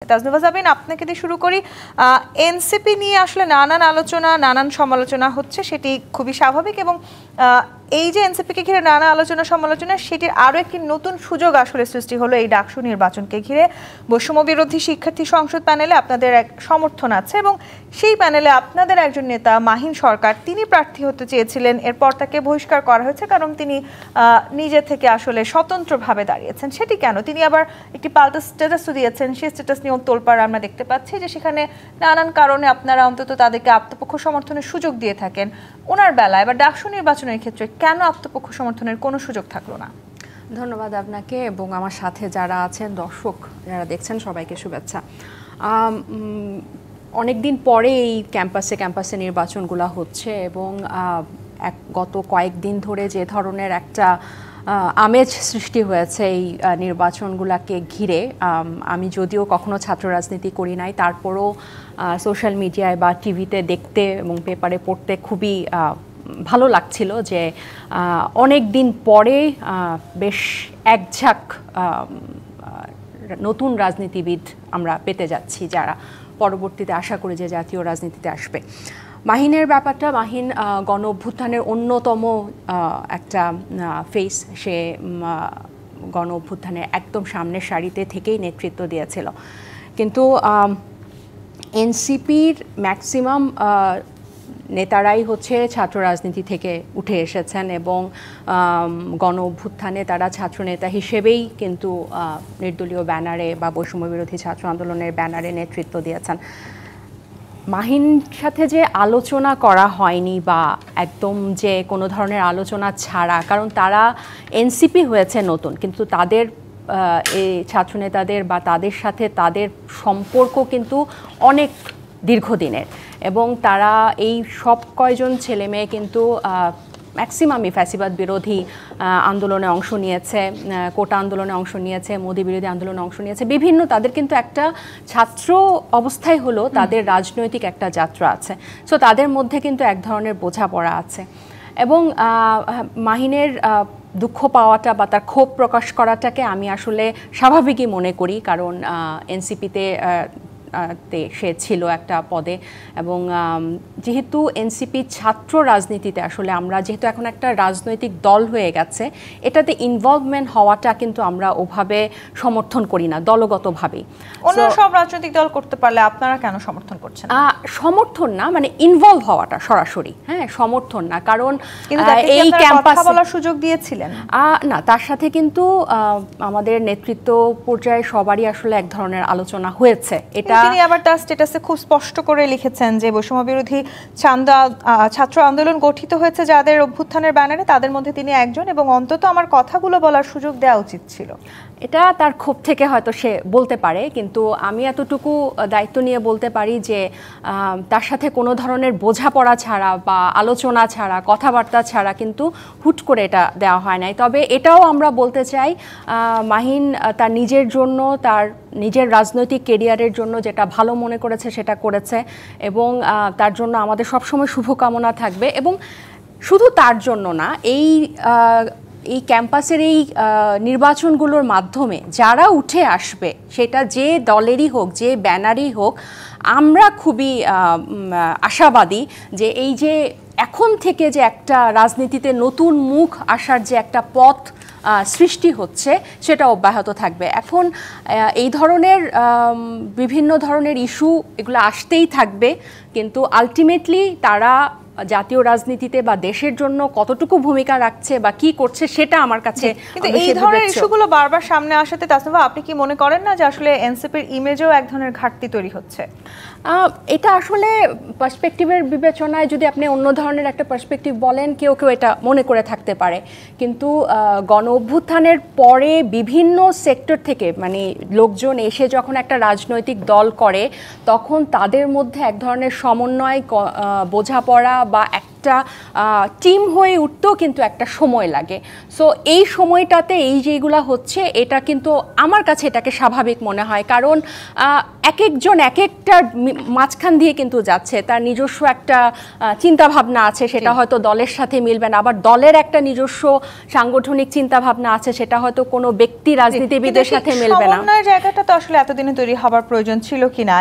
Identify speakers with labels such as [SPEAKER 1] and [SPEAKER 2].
[SPEAKER 1] তাজনুভা জাবিন, আপনাকে দিয়ে শুরু করি। এনসিপি নিয়ে আসলে নানান আলোচনা, নানান সমালোচনা হচ্ছে, সেটি খুবই স্বাভাবিক। এবং এই যে এনসিপিকে ঘিরে নানা আলোচনা সমালোচনা, সেটির আরও একটি নতুন সুযোগ আসলে সৃষ্টি হলো এই ডাকসু নির্বাচনকে ঘিরে। বৈষম্য বিরোধী শিক্ষার্থী সংসদ প্যানেলে আপনাদের এক সমর্থন আছে এবং সেই প্যানেলে আপনাদের একজন নেতা মাহিন সরকার, তিনি প্রার্থী হতে চেয়েছিলেন। এরপর তাকে বহিষ্কার করা হয়েছে কারণ তিনি নিজে থেকে আসলে স্বতন্ত্রভাবে দাঁড়িয়েছেন। সেটি কেন? তিনি আবার একটি পাল্টা স্ট্যাটাসও দিয়েছেন। সেই স্ট্যাটাস নিয়েও তোলপাড় আমরা দেখতে পাচ্ছি যে সেখানে নানান কারণে আপনারা অন্তত তাদেরকে আত্মপক্ষ সমর্থনের সুযোগ দিয়ে থাকেন। ওনার বেলায় এবার ডাকসু নির্বাচনের ক্ষেত্রে কেন আত্মপক্ষ সমর্থনের কোনো সুযোগ থাকলো না?
[SPEAKER 2] ধন্যবাদ আপনাকে এবং আমার সাথে যারা আছেন, দর্শক যারা দেখছেন, সবাইকে শুভেচ্ছা। অনেক দিন পরে এই ক্যাম্পাসে নির্বাচনগুলো হচ্ছে এবং গত কয়েকদিন ধরে যে ধরনের একটা আমেজ সৃষ্টি হয়েছে এই নির্বাচনগুলোকে ঘিরে, আমি যদিও কখনো ছাত্র রাজনীতি করি নাই, তারপরও সোশ্যাল মিডিয়ায় বা টিভিতে দেখতে এবং পেপারে পড়তে খুবই ভালো লাগছিল যে অনেক দিন পরে বেশ একঝাঁক নতুন রাজনীতিবিদ আমরা পেতে যাচ্ছি, যারা পরবর্তীতে আশা করি যে জাতীয় রাজনীতিতে আসবে। মাহিনের ব্যাপারটা, মাহিন গণ অভ্যুত্থানের অন্যতম একটা ফেস। সে গণ অভ্যুত্থানের একদম সামনের সারিতে থেকেই নেতৃত্ব দিয়েছিল, কিন্তু এনসিপির ম্যাক্সিমাম নেতারাই হচ্ছে ছাত্র রাজনীতি থেকে উঠে এসেছেন এবং গণ অভ্যুত্থানে তারা ছাত্রনেতা হিসেবেই কিন্তু নির্দলীয় ব্যানারে বা বৈষম্য বিরোধী ছাত্র আন্দোলনের ব্যানারে নেতৃত্ব দিয়েছেন। মাহিন সাথে যে আলোচনা করা হয়নি বা একদম যে কোনো ধরনের আলোচনা ছাড়া, কারণ তারা এনসিপি হয়েছে নতুন, কিন্তু তাদের এই ছাত্রনেতাদের বা তাদের সাথে তাদের সম্পর্ক কিন্তু অনেক দীর্ঘদিনের এবং তারা এই সব কয়জন ছেলে মেয়ে কিন্তু ম্যাক্সিমামই ফ্যাসিবাদ বিরোধী আন্দোলনে অংশ নিয়েছে, কোটা আন্দোলনে অংশ নিয়েছে, মোদি বিরোধী আন্দোলনে অংশ নিয়েছে, বিভিন্ন তাদের কিন্তু একটা ছাত্র অবস্থায় হলো তাদের রাজনৈতিক একটা যাত্রা আছে। সো তাদের মধ্যে কিন্তু এক ধরনের বোঝাপড়া আছে এবং মাহিনের দুঃখ পাওয়াটা বা তার ক্ষোভ প্রকাশ করাটাকে আমি আসলে স্বাভাবিকই মনে করি, কারণ এনসিপিতে সে ছিল একটা পদে এবং যেহেতু এনসিপি ছাত্র রাজনীতিতে আসলে আমরা যেহেতু এখন একটা রাজনৈতিক দল হয়ে গেছে, এটাতে ইনভলভমেন্ট হওয়াটা কিন্তু আমরা ওভাবে সমর্থন করি না দলগতভাবেই।
[SPEAKER 1] অন্য সব রাজনৈতিক দল করতে পারলে আপনারা কেন সমর্থন করছেন?
[SPEAKER 2] সমর্থন না, মানে ইনভলভ হওয়াটা সরাসরি, হ্যাঁ, সমর্থন না। কারণ এই ক্যাম্পাসে
[SPEAKER 1] বলার সুযোগ দিয়েছিলেন
[SPEAKER 2] না, তার সাথে কিন্তু আমাদের নেতৃত্ব পর্যায়ে সবারই আসলে এক ধরনের আলোচনা হয়েছে। এটা
[SPEAKER 1] তিনি আবার তার স্ট্যাটাসে খুব স্পষ্ট করে লিখেছেন যে বৈষম্য বিরোধী ছাত্র আন্দোলন গঠিত হয়েছে যাদের অভ্যুত্থানের ব্যানারে, তাদের মধ্যে তিনি একজন এবং অন্তত আমার কথাগুলো বলার সুযোগ দেওয়া উচিত ছিল।
[SPEAKER 2] এটা তার ক্ষোভ থেকে হয়তো সে বলতে পারে, কিন্তু আমি এতটুকু দায়িত্ব নিয়ে বলতে পারি যে তার সাথে কোনো ধরনের বোঝাপড়া ছাড়া বা আলোচনা ছাড়া, কথাবার্তা ছাড়া কিন্তু হুট করে এটা দেওয়া হয় নাই। তবে এটাও আমরা বলতে চাই, মাহিন তার নিজের জন্য, তার নিজের রাজনৈতিক কেরিয়ারের জন্য যেটা ভালো মনে করেছে সেটা করেছে এবং তার জন্য আমাদের সবসময় শুভকামনা থাকবে। এবং শুধু তার জন্য না, এই ক্যাম্পাসের এই নির্বাচনগুলোর মাধ্যমে যারা উঠে আসবে, সেটা যে দলেরই হোক, যে ব্যানারই হোক, আমরা খুবই আশাবাদী যে এই যে এখন থেকে যে একটা রাজনীতিতে নতুন মুখ আসার যে একটা পথ সৃষ্টি হচ্ছে, সেটা অব্যাহত থাকবে। এখন এই ধরনের বিভিন্ন ধরনের ইস্যু, এগুলো আসতেই থাকবে, কিন্তু আলটিমেটলি তারা জাতীয় রাজনীতিতে বা দেশের জন্য কতটুকু ভূমিকা রাখছে বা কি করছে, সেটা আমার কাছে।
[SPEAKER 1] কিন্তু এই ধরনের ইস্যুগুলো বারবার সামনে আসাতে তাসনুভা, আপনি কি মনে করেন না যে আসলে এনসিপির ইমেজেও এক ধরনের ঘাটতি তৈরি হচ্ছে?
[SPEAKER 2] এটা আসলে পার্সপেক্টিভের বিবেচনায় যদি আপনি অন্য ধরনের একটা পার্সপেক্টিভ বলেন, কেউ কেউ এটা মনে করে থাকতে পারে, কিন্তু গণ অভ্যুত্থানের পরে বিভিন্ন সেক্টর থেকে মানে লোকজন এসে যখন একটা রাজনৈতিক দল করে, তখন তাদের মধ্যে এক ধরনের সমন্বয়, বোঝাপড়া বা একটা টিম হয়ে উঠতেও কিন্তু একটা সময় লাগে। সো এই সময়টাতে এই যেগুলা হচ্ছে এটা কিন্তু আমার কাছে এটাকে স্বাভাবিক মনে হয়, কারণ এক একজন এক একটা মাঝখান দিয়ে কিন্তু যাচ্ছে, তার নিজস্ব একটা চিন্তা ভাবনা আছে, সেটা হয়তো দলের সাথে মিলবে না, আবার দলের একটা নিজস্ব সাংগঠনিক চিন্তা ভাবনা আছে, সেটা হয়তো কোনো ব্যক্তি রাজনীতিবিদের সাথে মিলবে না।
[SPEAKER 1] জায়গাটা তো আসলে এতদিনে তৈরি হবার প্রয়োজন ছিল কিনা